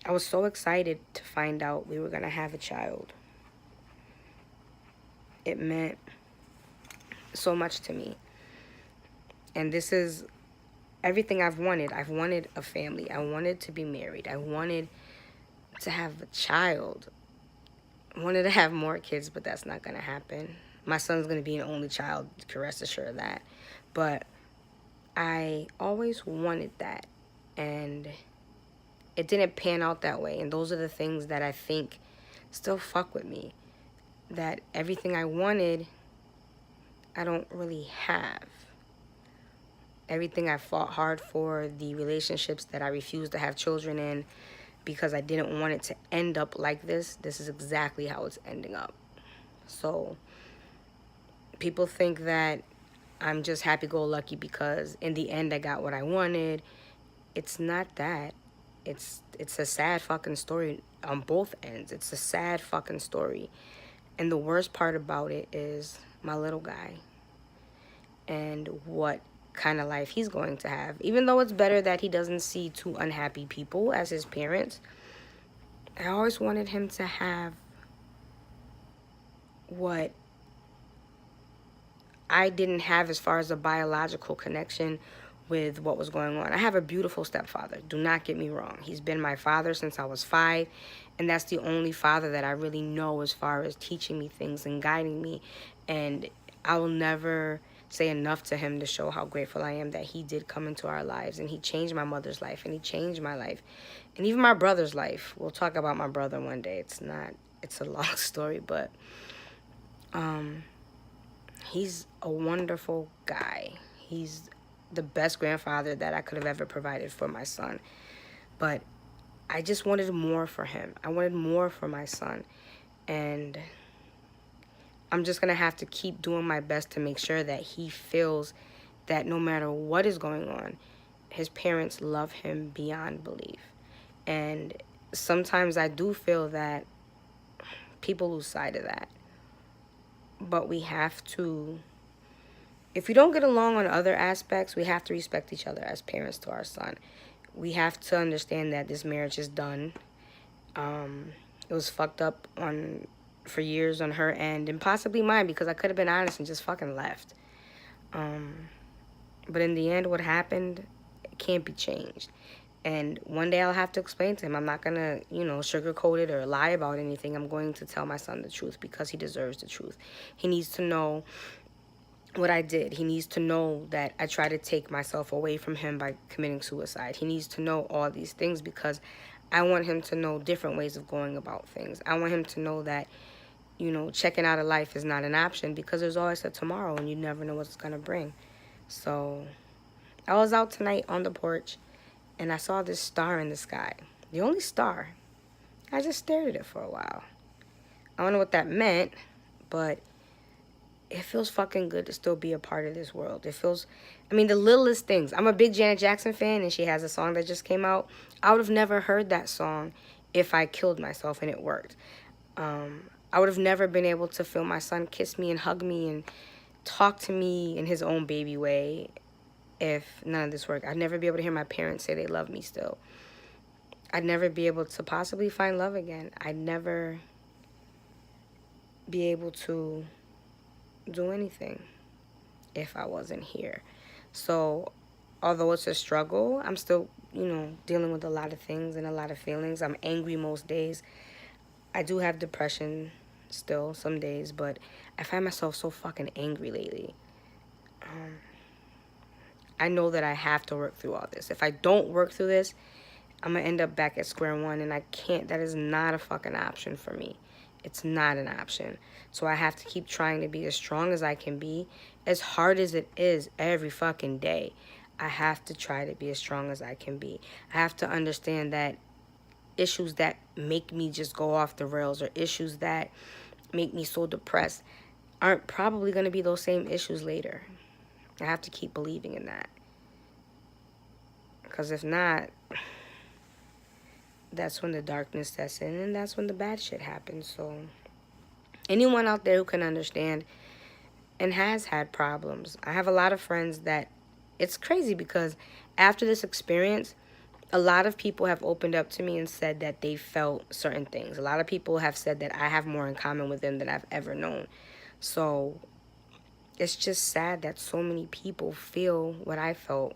I was so excited to find out we were going to have a child. It meant so much to me. And this is everything I've wanted. I've wanted a family. I wanted to be married. I wanted to have a child. I wanted to have more kids, but that's not going to happen. My son's going to be an only child, you can rest assured of that. But I always wanted that. And it didn't pan out that way. And those are the things that I think still fuck with me. That everything I wanted, I don't really have. Everything I fought hard for, the relationships that I refused to have children in because I didn't want it to end up like this is exactly how it's ending up. So people think that I'm just happy-go-lucky because in the end I got what I wanted. It's not that. It's a sad fucking story on both ends. It's a sad fucking story. And the worst part about it is my little guy and what kind of life he's going to have. Even though it's better that he doesn't see two unhappy people as his parents, I always wanted him to have what I didn't have as far as a biological connection with what was going on. I have a beautiful stepfather. Do not get me wrong. He's been my father since I was 5, and that's the only father that I really know as far as teaching me things and guiding me. And I will never say enough to him to show how grateful I am that he did come into our lives, and he changed my mother's life, and he changed my life, and even my brother's life. We'll talk about my brother one day. It's a long story, but he's a wonderful guy. He's the best grandfather that I could have ever provided for my son. But I just wanted more for him. I wanted more for my son. And I'm just going to have to keep doing my best to make sure that he feels that no matter what is going on, his parents love him beyond belief. And sometimes I do feel that people lose sight of that. But we have to, if we don't get along on other aspects, we have to respect each other as parents to our son. We have to understand that this marriage is done. It was fucked up for years on her end and possibly mine because I could have been honest and just fucking left. But in the end, what happened, it can't be changed. And one day I'll have to explain to him. I'm not going to, sugarcoat it or lie about anything. I'm going to tell my son the truth because he deserves the truth. He needs to know what I did. He needs to know that I tried to take myself away from him by committing suicide. He needs to know all these things because I want him to know different ways of going about things. I want him to know that, checking out of life is not an option because there's always a tomorrow and you never know what it's going to bring. So I was out tonight on the porch and I saw this star in the sky. The only star. I just stared at it for a while. I don't know what that meant, but it feels fucking good to still be a part of this world. It feels, the littlest things. I'm a big Janet Jackson fan, and she has a song that just came out. I would have never heard that song if I killed myself and it worked. I would have never been able to feel my son kiss me and hug me and talk to me in his own baby way if none of this worked. I'd never be able to hear my parents say they love me still. I'd never be able to possibly find love again. I'd never be able to do anything if I wasn't here. So although it's a struggle, I'm still, dealing with a lot of things and a lot of feelings. I'm angry most days. I do have depression still some days, but I find myself so fucking angry lately. I know that I have to work through all this. If I don't work through this, I'm going to end up back at square one, and I can't. That is not a fucking option for me. It's not an option. So I have to keep trying to be as strong as I can be, as hard as it is every fucking day. I have to try to be as strong as I can be. I have to understand that issues that make me just go off the rails or issues that make me so depressed aren't probably going to be those same issues later. I have to keep believing in that. Because if not, that's when the darkness sets in and that's when the bad shit happens. So anyone out there who can understand and has had problems. I have a lot of friends that it's crazy because after this experience, a lot of people have opened up to me and said that they felt certain things. A lot of people have said that I have more in common with them than I've ever known. So it's just sad that so many people feel what I felt.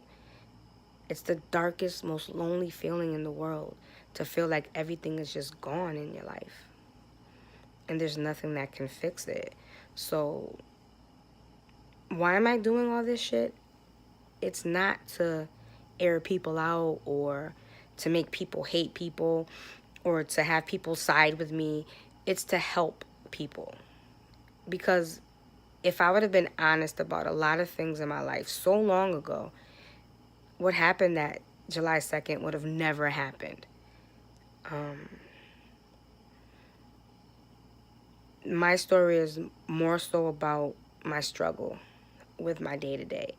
It's the darkest, most lonely feeling in the world, to feel like everything is just gone in your life and there's nothing that can fix it. So why am I doing all this shit? It's not to air people out or to make people hate people or to have people side with me. It's to help people. Because if I would have been honest about a lot of things in my life so long ago, what happened that July 2nd would have never happened. My story is more so about my struggle with my day-to-day,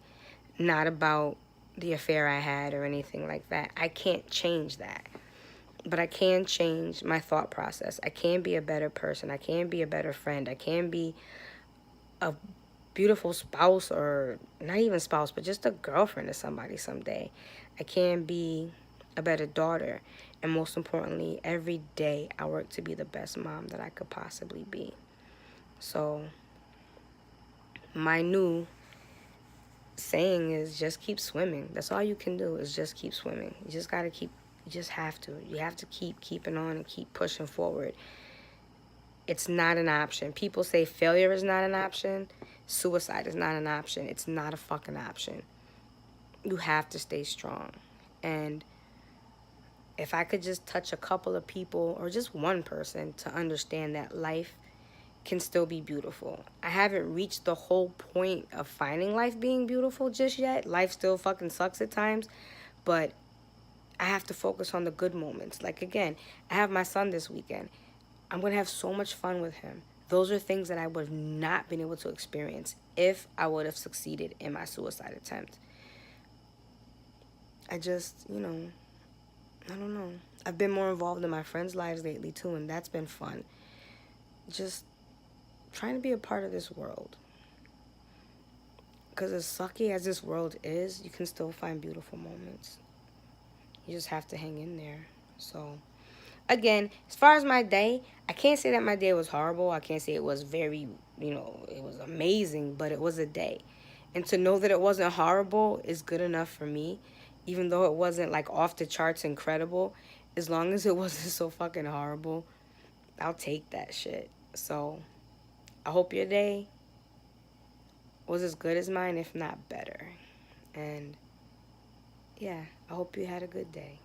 not about the affair I had or anything like that. I can't change that. But I can change my thought process. I can be a better person. I can be a better friend. I can be a beautiful spouse, or not even spouse, but just a girlfriend to somebody someday. I can be a better daughter. And most importantly, every day I work to be the best mom that I could possibly be. So my new saying is just keep swimming. That's all you can do, is just keep swimming. You just got to keep, you just have to. You have to keep keeping on and keep pushing forward. It's not an option. People say failure is not an option. Suicide is not an option. It's not a fucking option. You have to stay strong. And if I could just touch a couple of people or just one person to understand that life can still be beautiful. I haven't reached the whole point of finding life being beautiful just yet. Life still fucking sucks at times, but I have to focus on the good moments. Like, again, I have my son this weekend. I'm going to have so much fun with him. Those are things that I would have not been able to experience if I would have succeeded in my suicide attempt. I just, I don't know. I've been more involved in my friends' lives lately too, and that's been fun. Just trying to be a part of this world. Because as sucky as this world is, you can still find beautiful moments. You just have to hang in there. So, again, as far as my day, I can't say that my day was horrible. I can't say it was very, it was amazing, but it was a day. And to know that it wasn't horrible is good enough for me. Even though it wasn't like off the charts incredible, as long as it wasn't so fucking horrible, I'll take that shit. So, I hope your day was as good as mine, if not better. And yeah, I hope you had a good day.